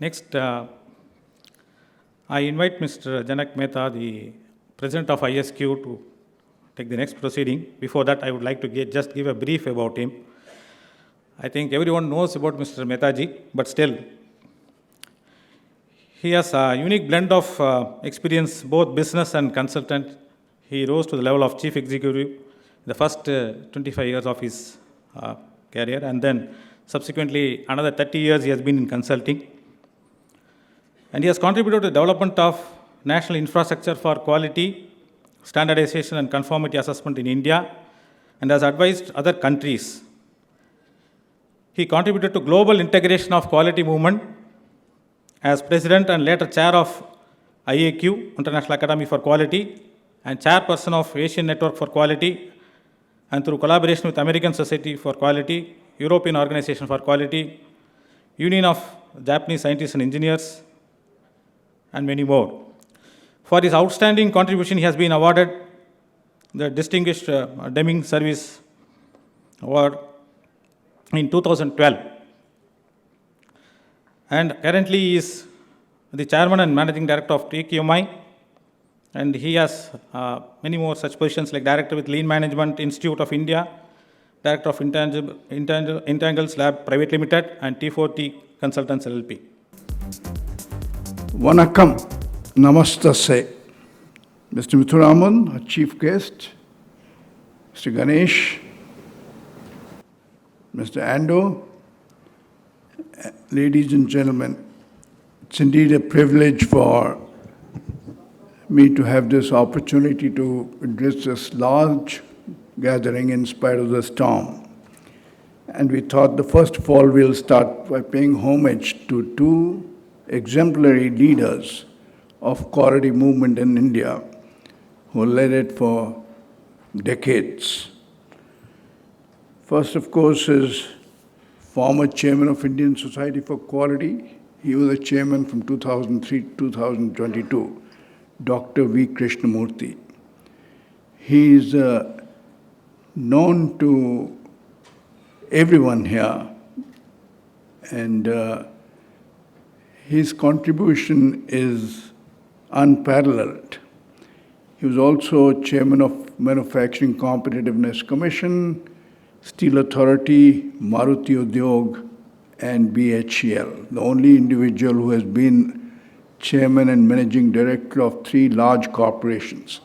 Next, I invite Mr. Janak Mehta, the President of ISQ, to take the next proceeding. Before that, I would like to just give a brief about him. I think everyone knows about Mr. Mehta ji, but still, he has a unique blend of experience, both business and consultant. He rose to the level of chief executive the first 25 years of his career, and then subsequently another 30 years he has been in consulting. And he has contributed to the development of national infrastructure for quality, standardization and conformity assessment in India, and has advised other countries. He contributed to global integration of quality movement as president and later chair of IAQ, International Academy for Quality, and chairperson of Asian Network for Quality, and through collaboration with American Society for Quality, European Organization for Quality, Union of Japanese Scientists and Engineers, and many more. For his outstanding contribution, he has been awarded the Distinguished Deming Service Award in 2012. And currently he is the chairman and managing director of TQMI, and he has many more such positions like director with Lean Management Institute of India, director of Intangles Lab Private Limited, and T4T Consultants LLP. Vanakkam, Namaste, Mr. Muthuraman, our chief guest, Mr. Ganesh, Mr. Ando, ladies and gentlemen, it's indeed a privilege for me to have this opportunity to address this large gathering in spite of the storm. And we thought the first of all we'll start by paying homage to two exemplary leaders of quality movement in India who led it for decades. First, of course, is former chairman of Indian Society for Quality. He was the chairman from 2003 to 2022, Dr. V. Krishnamurthy. He is known to everyone here, and his contribution is unparalleled. He was also chairman of Manufacturing Competitiveness Commission, Steel Authority, Maruti Udyog, and BHEL, the only individual who has been chairman and managing director of 3 large corporations.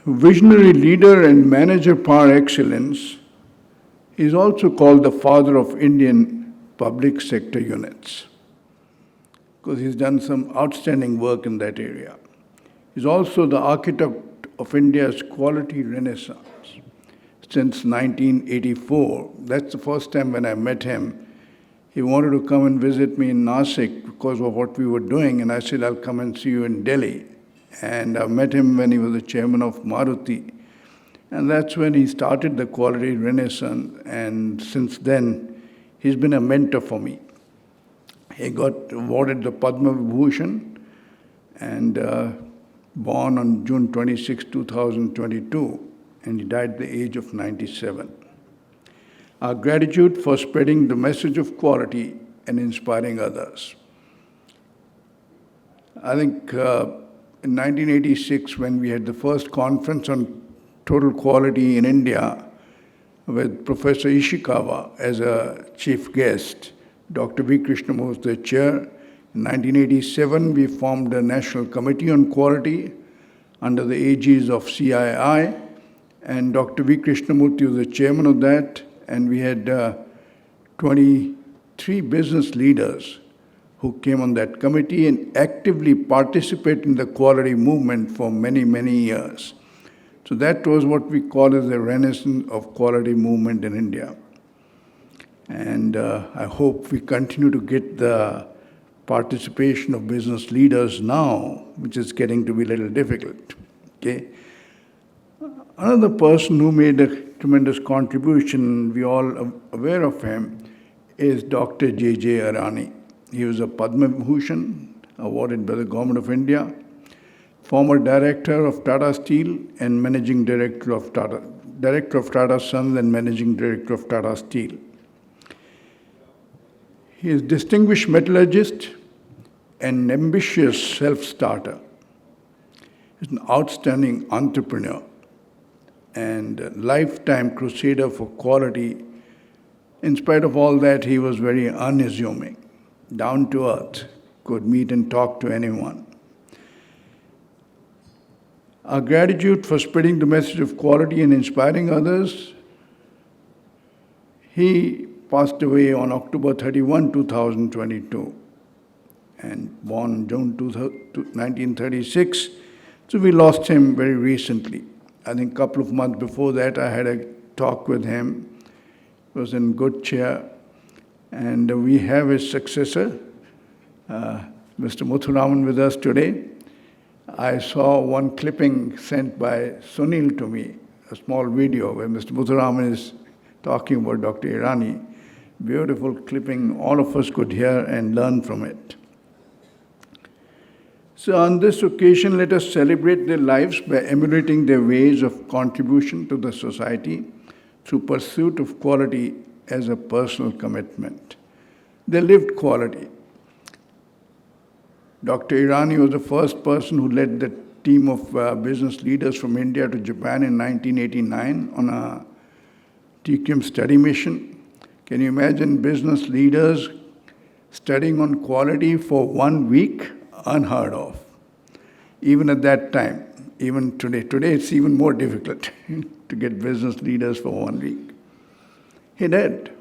Visionary leader and manager par excellence, he is also called the father of Indian public sector units, because he's done some outstanding work in that area. He's also the architect of India's quality renaissance. Since 1984, that's the first time when I met him. He wanted to come and visit me in Nasik because of what we were doing, and I said, I'll come and see you in Delhi. And I met him when he was the chairman of Maruti. And that's when he started the quality renaissance, and since then, he's been a mentor for me. He got awarded the Padma Vibhushan and born on June 26, 2022. And he died at the age of 97. Our gratitude for spreading the message of quality and inspiring others. I think in 1986, when we had the first conference on total quality in India with Professor Ishikawa as a chief guest, Dr. V. Krishnamurthy was the chair. In 1987, we formed a National Committee on Quality under the aegis of CII. And Dr. V. Krishnamurthy was the chairman of that, and we had 23 business leaders who came on that committee and actively participated in the quality movement for many, many years. So that was what we call as the renaissance of quality movement in India. And I hope we continue to get the participation of business leaders now, which is getting to be a little difficult. Okay. Another person who made a tremendous contribution, we all aware of him, is Dr. J.J. Arani. He was a Padma Vibhushan awarded by the Government of India, former director of Tata Steel and managing director of Tata Sons and managing director of Tata Steel. He is distinguished metallurgist and ambitious self-starter. He's an outstanding entrepreneur and a lifetime crusader for quality. In spite of all that, he was very unassuming, down to earth, could meet and talk to anyone. Our gratitude for spreading the message of quality and inspiring others. He passed away on October 31, 2022, and born June 1936. So we lost him very recently. I think a couple of months before that, I had a talk with him. He was in good cheer. And we have his successor, Mr. Muthuraman, with us today. I saw one clipping sent by Sunil to me, a small video where Mr. Muthuraman is talking about Dr. Irani. Beautiful clipping, all of us could hear and learn from it. So on this occasion, let us celebrate their lives by emulating their ways of contribution to the society through pursuit of quality as a personal commitment. They lived quality. Dr. Irani was the first person who led the team of business leaders from India to Japan in 1989 on a TQM study mission. Can you imagine business leaders studying on quality for 1 week? Unheard of. Even at that time, even today. Today it's even more difficult to get business leaders for 1 week. He did.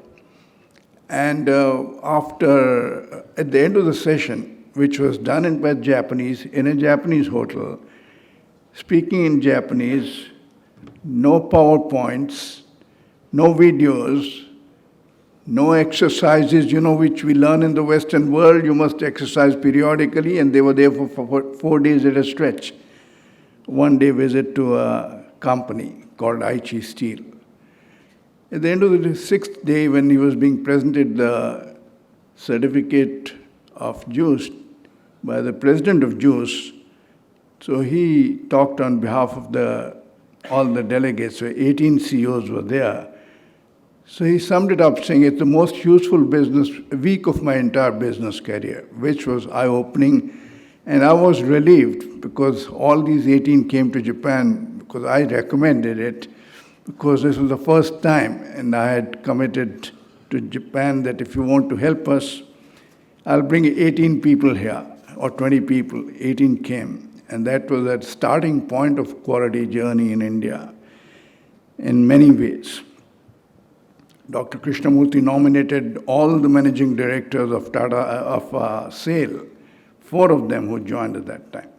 And at the end of the session, which was done in Japanese, in a Japanese hotel, speaking in Japanese, no PowerPoints, no videos, no exercises, which we learn in the Western world. You must exercise periodically, and they were there for 4 days at a stretch. 1 day visit to a company called Aichi Steel. At the end of the 6th day, when he was being presented the certificate of JUICE by the president of JUICE, so he talked on behalf of all the delegates, so 18 CEOs were there. So he summed it up saying, it's the most useful business week of my entire business career, which was eye-opening. And I was relieved because all these 18 came to Japan because I recommended it, because this was the first time, and I had committed to Japan that if you want to help us, I'll bring 18 people here, or 20 people. 18 came. And that was that starting point of quality journey in India in many ways. Dr. Krishnamurthy nominated all the managing directors of SAIL, 4 of them who joined at that time.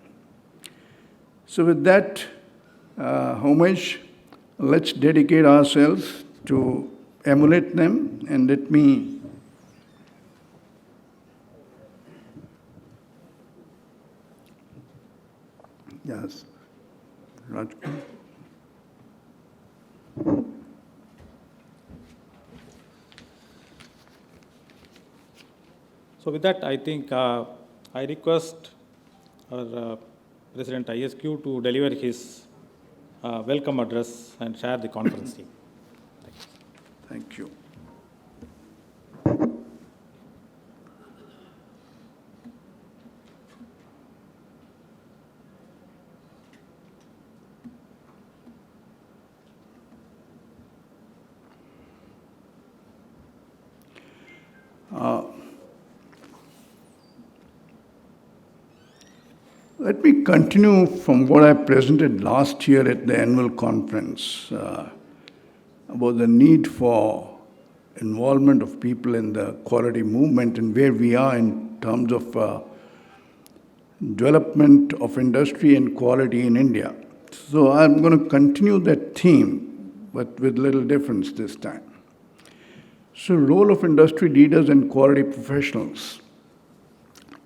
So with that homage, let's dedicate ourselves to emulate them, and let me yes, Rajkumar. So with that, I think I request our President ISQ to deliver his welcome address and share the conference team. Thank you. Let me continue from what I presented last year at the annual conference about the need for involvement of people in the quality movement and where we are in terms of development of industry and quality in India. So I'm going to continue that theme, but with little difference this time. So role of industry leaders and quality professionals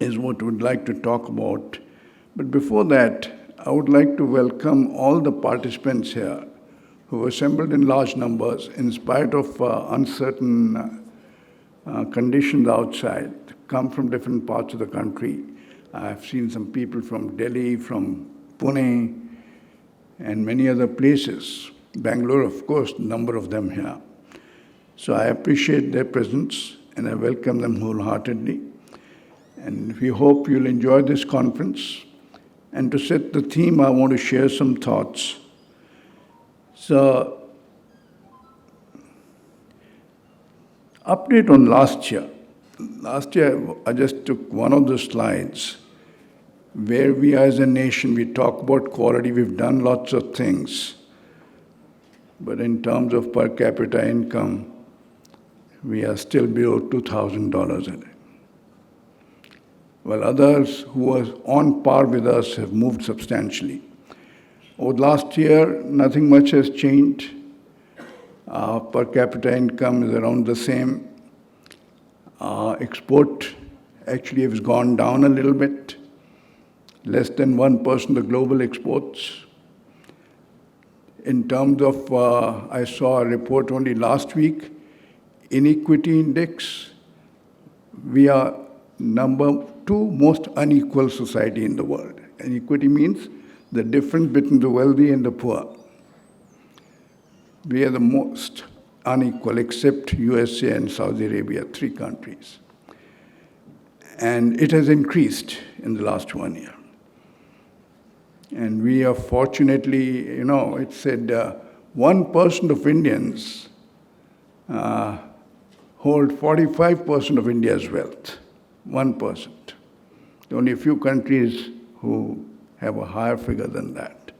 is what we'd like to talk about. But before that, I would like to welcome all the participants here who assembled in large numbers in spite of uncertain conditions outside, come from different parts of the country. I've seen some people from Delhi, from Pune, and many other places. Bangalore, of course, a number of them here. So I appreciate their presence, and I welcome them wholeheartedly. And we hope you'll enjoy this conference. And to set the theme, I want to share some thoughts. So, update on last year. Last year, I just took one of the slides where we as a nation, we talk about quality, we've done lots of things. But in terms of per capita income, we are still below $2,000 a day. While others who are on par with us have moved substantially. Over the last year, nothing much has changed. Per capita income is around the same. Export actually has gone down a little bit, less than 1% of the global exports. In terms of, I saw a report only last week, inequity index, we are number 2 most unequal society in the world. Inequity means the difference between the wealthy and the poor. We are the most unequal, except USA and Saudi Arabia, 3 countries. And it has increased in the last 1 year. And we are fortunately, it said 1% of Indians hold 45% of India's wealth. 1%. There are only a few countries who have a higher figure than that.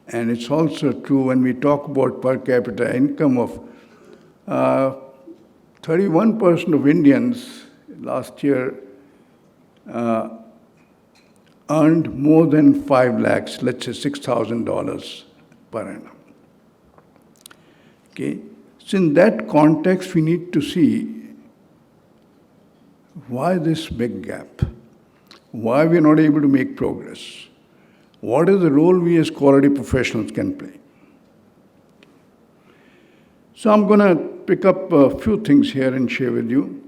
And it's also true when we talk about per capita income of 31% of Indians last year earned more than 5 lakhs, let's say $6,000 per annum. Okay? So in that context, we need to see why this big gap? Why we're not able to make progress? What is the role we as quality professionals can play? So I'm going to pick up a few things here and share with you.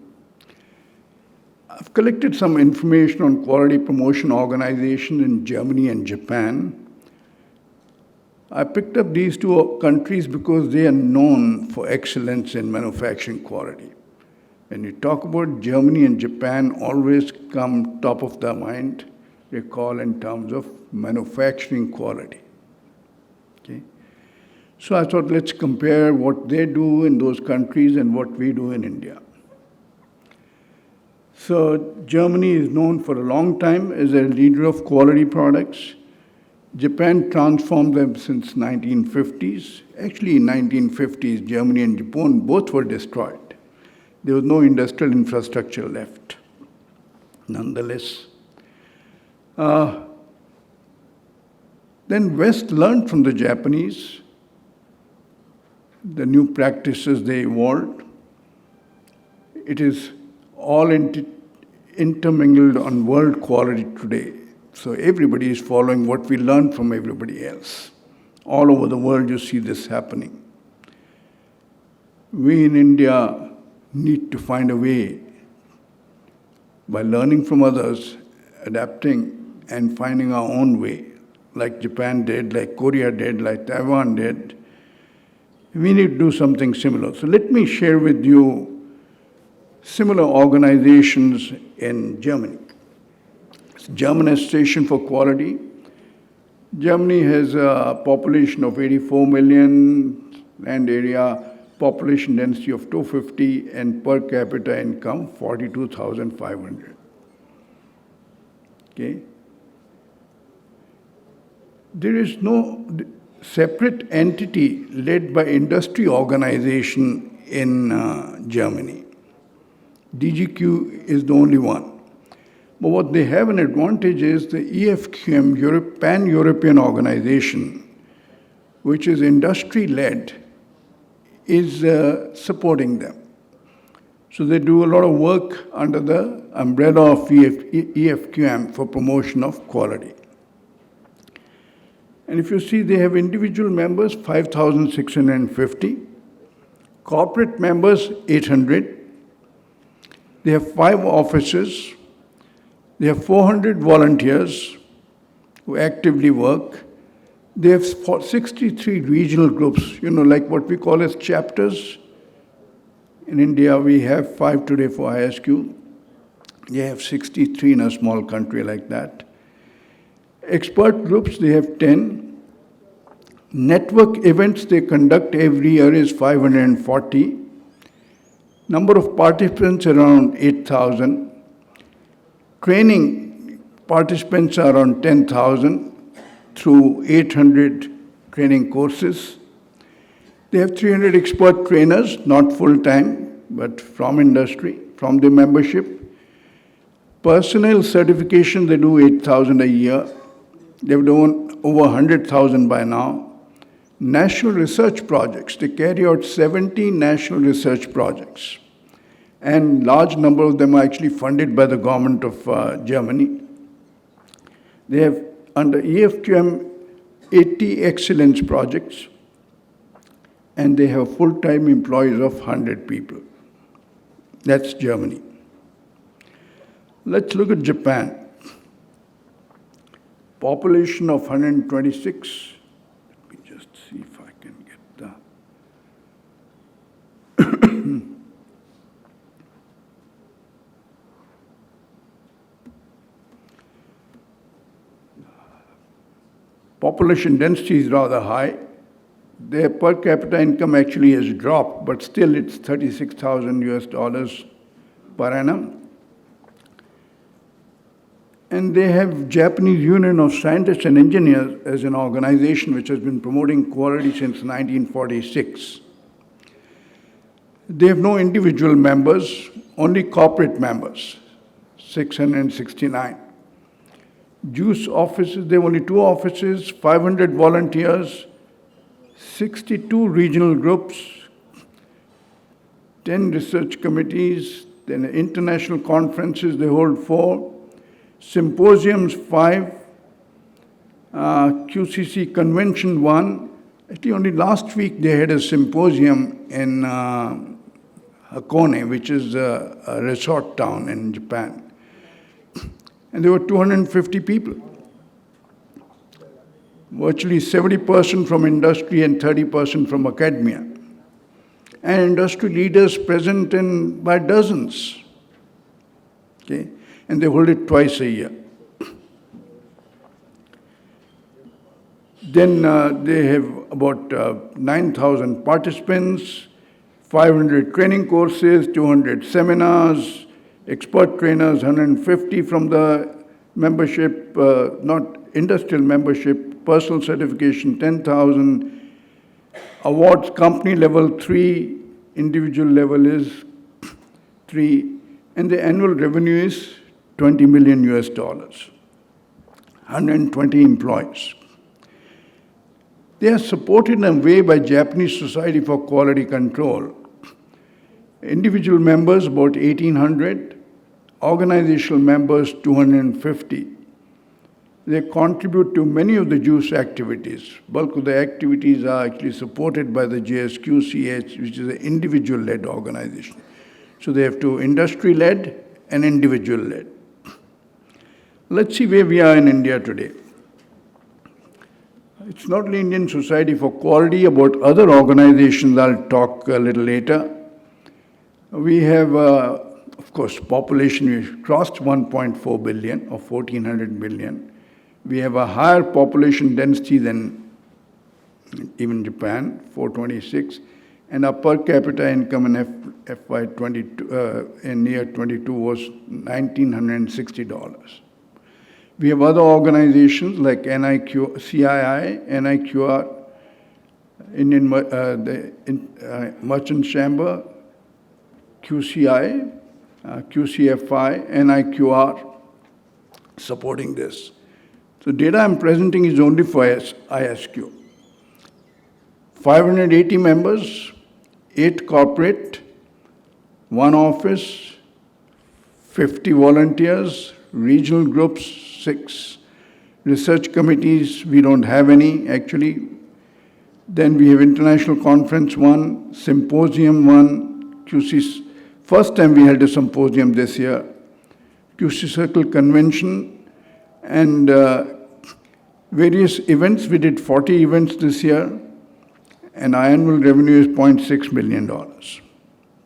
I've collected some information on quality promotion organizations in Germany and Japan. I picked up these 2 countries because they are known for excellence in manufacturing quality. When you talk about Germany and Japan, always come top of the mind, recall in terms of manufacturing quality. Okay? So I thought let's compare what they do in those countries and what we do in India. So Germany is known for a long time as a leader of quality products. Japan transformed them since 1950s. Actually, in 1950s, Germany and Japan both were destroyed. There was no industrial infrastructure left. Nonetheless, then West learned from the Japanese, the new practices they evolved. It is all intermingled on world quality today. So everybody is following what we learned from everybody else. All over the world you see this happening. We in India need to find a way by learning from others, adapting and finding our own way, like Japan did, like Korea did, like Taiwan did. We need to do something similar. So let me share with you similar organizations in Germany. German Association for Quality. Germany has a population of 84 million, land area, population density of 250, and per capita income 42,500. Okay? There is no separate entity led by industry organization in Germany. DGQ is the only one. But what they have an advantage is the EFQM, Pan-European organization, which is industry-led, is supporting them. So they do a lot of work under the umbrella of EFQM for promotion of quality. And if you see, they have individual members, 5,650, corporate members, 800. They have 5 offices. They have 400 volunteers who actively work. They have 63 regional groups, like what we call as chapters. In India, we have 5 today for ISQ. They have 63 in a small country like that. Expert groups, they have 10. Network events they conduct every year is 540. Number of participants around 8,000. Training participants are around 10,000 through 800 training courses. They have 300 expert trainers, not full-time, but from industry, from the membership. Personnel certification, they do 8,000 a year. They've done over 100,000 by now. National research projects, they carry out 70 national research projects. And large number of them are actually funded by the government of Germany. They have, under EFQM, 80 excellence projects, and they have full-time employees of 100 people. That's Germany. Let's look at Japan. Population of 126. Let me just see if I can get the... Population density is rather high. Their per capita income actually has dropped, but still it's $36,000 per annum. And they have Japanese Union of Scientists and Engineers as an organization which has been promoting quality since 1946. They have no individual members, only corporate members, 669. Juice offices, they have only 2 offices, 500 volunteers, 62 regional groups, 10 research committees, then international conferences, they hold 4, symposiums 5, QCC convention 1. Actually, only last week they had a symposium in Hakone, which is a resort town in Japan. And there were 250 people. Virtually 70% from industry and 30% from academia. And industry leaders present in by dozens. Okay? And they hold it twice a year. Then they have about 9,000 participants, 500 training courses, 200 seminars, expert trainers, 150 from the membership, not industrial membership, personal certification, 10,000, awards, company level 3, individual level is 3, and the annual revenue is $20 million, 120 employees. They are supported in a way by Japanese Society for Quality Control. Individual members, about 1,800. Organizational members, 250. They contribute to many of the JUICE activities. Bulk of the activities are actually supported by the JSQCH, which is an individual-led organization. So they have 2, industry-led and individual-led. Let's see where we are in India today. It's not only Indian Society for Quality, about other organizations I'll talk a little later. We have, of course, population, we've crossed 1.4 billion or 1,400 million. We have a higher population density than even Japan, 426, and our per capita income in FY22, in year 22 was $1,960. We have other organizations like CII, NIQR, Indian Merchant Chamber, QCI, QCFI, NIQR, supporting this. So data I'm presenting is only for ISQ. 580 members, 8 corporate, 1 office, 50 volunteers, regional groups, 6. Research committees, we don't have any actually. Then we have international conference 1, symposium 1, QC. First time we held a symposium this year, QC Circle convention, and various events. We did 40 events this year, and our annual revenue is $0.6 million.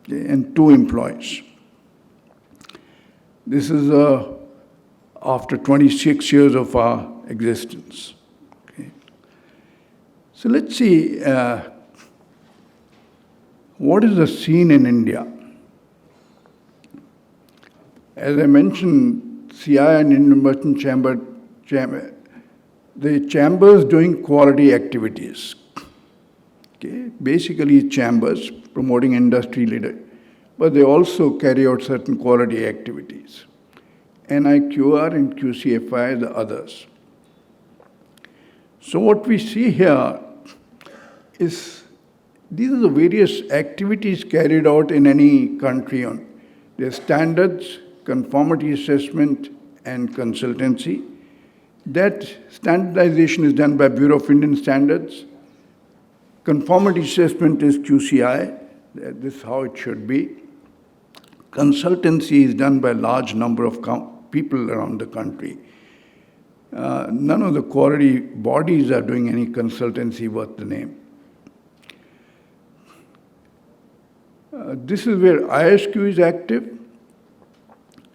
okay, and 2 employees. This is after 26 years of our existence. Okay. So let's see, what is the scene in India? As I mentioned, CI and Indian Merchant Chamber, the chambers doing quality activities. Okay. Basically, chambers promoting industry leader, but they also carry out certain quality activities. NIQR and QCFI, the others. So what we see here is these are the various activities carried out in any country on their standards, conformity assessment, and consultancy. That standardization is done by Bureau of Indian Standards. Conformity assessment is QCI. This is how it should be. Consultancy is done by a large number of people around the country. None of the quality bodies are doing any consultancy worth the name. This is where ISQ is active,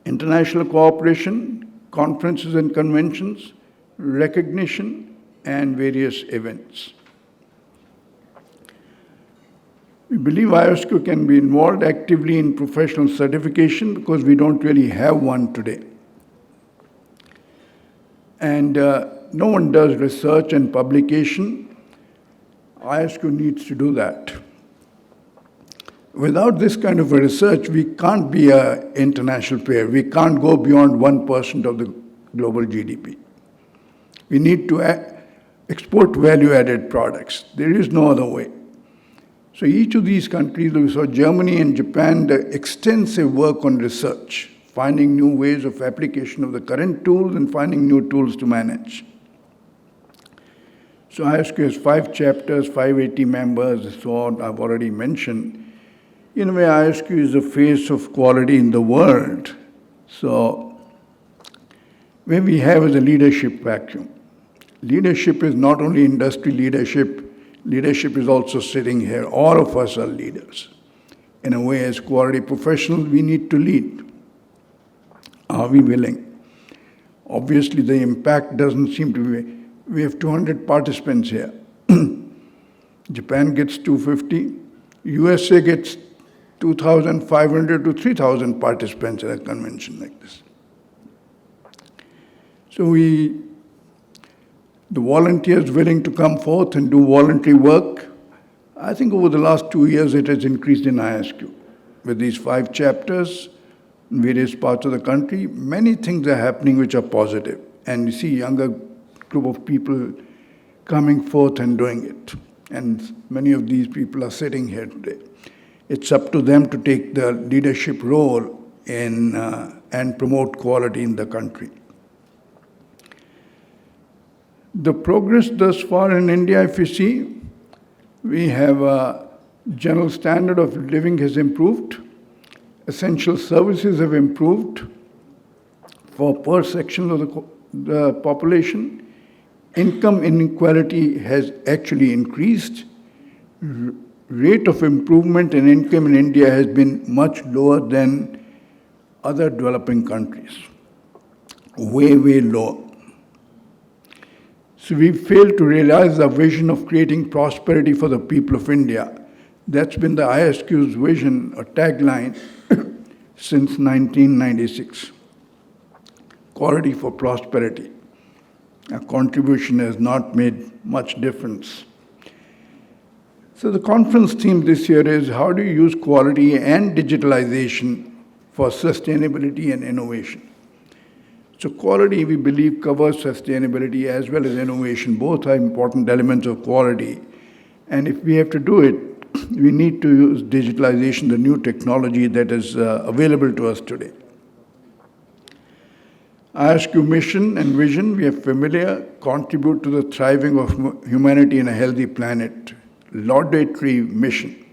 international cooperation, conferences and conventions, recognition, and various events. We believe ISQ can be involved actively in professional certification because we don't really have one today. And no one does research and publication. ISQ needs to do that. Without this kind of a research, we can't be an international player. We can't go beyond 1% of the global GDP. We need to export value-added products. There is no other way. So each of these countries, we saw Germany and Japan, the extensive work on research, finding new ways of application of the current tools and finding new tools to manage. So ISQ has 5 chapters, 580 members, so on, I've already mentioned. In a way, ISQ is the face of quality in the world. So what we have is a leadership vacuum. Leadership is not only industry leadership, leadership is also sitting here. All of us are leaders. In a way, as quality professionals, we need to lead. Are we willing? Obviously, the impact doesn't seem to be. We have 200 participants here. Japan gets 250. USA gets 2,500 to 3,000 participants at a convention like this. So the volunteers willing to come forth and do voluntary work, I think over the last 2 years it has increased in ISQ. With these 5 chapters in various parts of the country, many things are happening which are positive. And you see younger group of people coming forth and doing it. And many of these people are sitting here today. It's up to them to take the leadership role in and promote quality in the country. The progress thus far in India, if you see, we have a general standard of living has improved, essential services have improved for per section of the population, income inequality has actually increased, rate of improvement in income in India has been much lower than other developing countries, way, way lower. So we failed to realize the vision of creating prosperity for the people of India. That's been the ISQ's vision or tagline since 1996. Quality for prosperity. Our contribution has not made much difference. So the conference theme this year is how do you use quality and digitalization for sustainability and innovation? So quality, we believe, covers sustainability as well as innovation. Both are important elements of quality. And if we have to do it, we need to use digitalization, the new technology that is available to us today. ISQ mission and vision, we are familiar, contribute to the thriving of humanity in a healthy planet. Laudatory mission.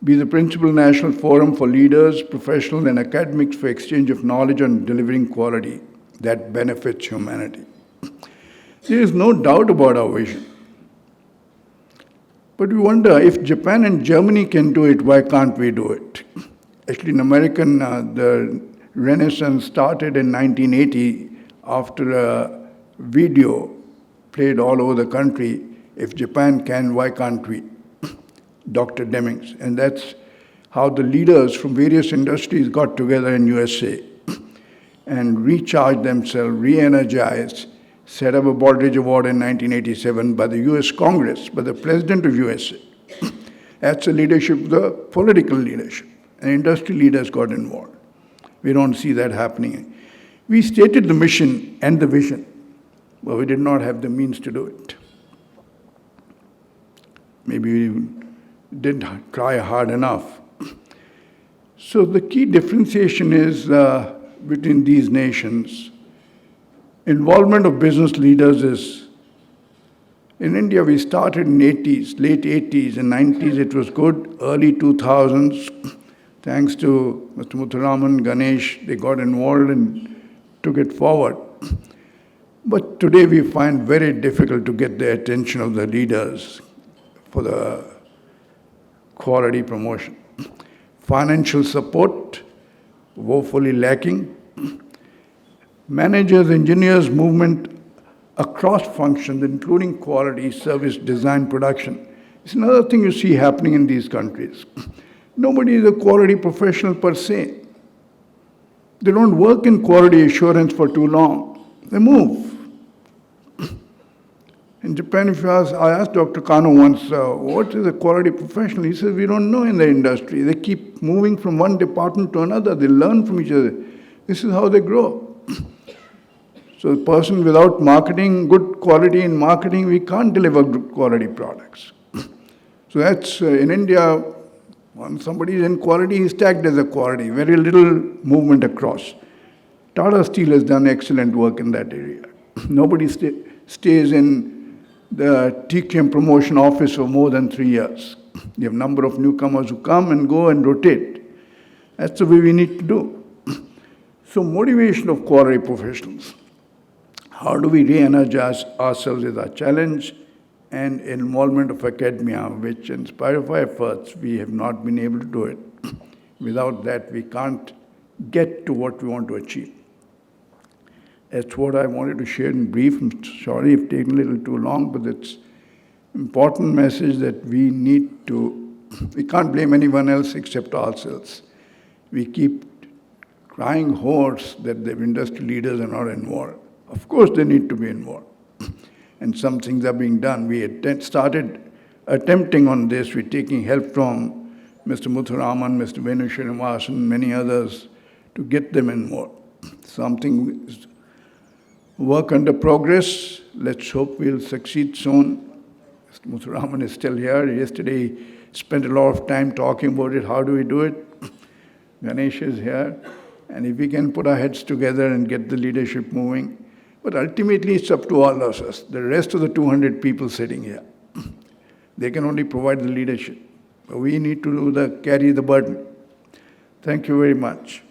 Be the principal national forum for leaders, professionals, and academics for exchange of knowledge on delivering quality that benefits humanity. There is no doubt about our vision. But we wonder, if Japan and Germany can do it, why can't we do it? Actually, in American, the Renaissance started in 1980 after a video played all over the country. If Japan can, why can't we? Dr. Demings. And that's how the leaders from various industries got together in USA and recharged themselves, re-energized, set up a Baldrige Award in 1987 by the US Congress, by the President of USA. That's the leadership, the political leadership. And industry leaders got involved. We don't see that happening. We stated the mission and the vision, but we did not have the means to do it. Maybe we didn't try hard enough. So the key differentiation is between these nations. Involvement of business leaders is, in India we started in 80s, late 80s and 90s it was good, early 2000s, thanks to Mr. Muthuraman, Ganesh, they got involved and took it forward. But today we find very difficult to get the attention of the leaders for the quality promotion. Financial support, woefully lacking. Managers, engineers, movement across functions, including quality, service, design, production. It's another thing you see happening in these countries. Nobody is a quality professional per se. They don't work in quality assurance for too long. They move. In Japan, if you ask, I asked Dr. Kano once, what is a quality professional? He says, we don't know in the industry. They keep moving from one department to another. They learn from each other. This is how they grow. So a person without marketing, good quality in marketing, we can't deliver good quality products. So that's, in India, when somebody is in quality, he's tagged as a quality. Very little movement across. Tata Steel has done excellent work in that area. Nobody stays in the TQM promotion office for more than 3 years. You have a number of newcomers who come and go and rotate. That's the way we need to do. So motivation of quality professionals. How do we re-energize ourselves is our challenge, and involvement of academia, which in spite of our efforts, we have not been able to do it. Without that, we can't get to what we want to achieve. That's what I wanted to share in brief. I'm sorry if taken a little too long, but it's important message that we can't blame anyone else except ourselves. We keep crying hoarse that the industry leaders are not involved. Of course they need to be involved. And some things are being done. We started attempting on this. We're taking help from Mr. Muthuraman, Mr. Venu Srinivasan, many others to get them involved. Something is work under progress. Let's hope we'll succeed soon. Mr. Muthuraman is still here. Yesterday he spent a lot of time talking about it. How do we do it? Ganesh is here. And if we can put our heads together and get the leadership moving. But ultimately it's up to all of us. The rest of the 200 people sitting here, they can only provide the leadership. But we need to carry the burden. Thank you very much.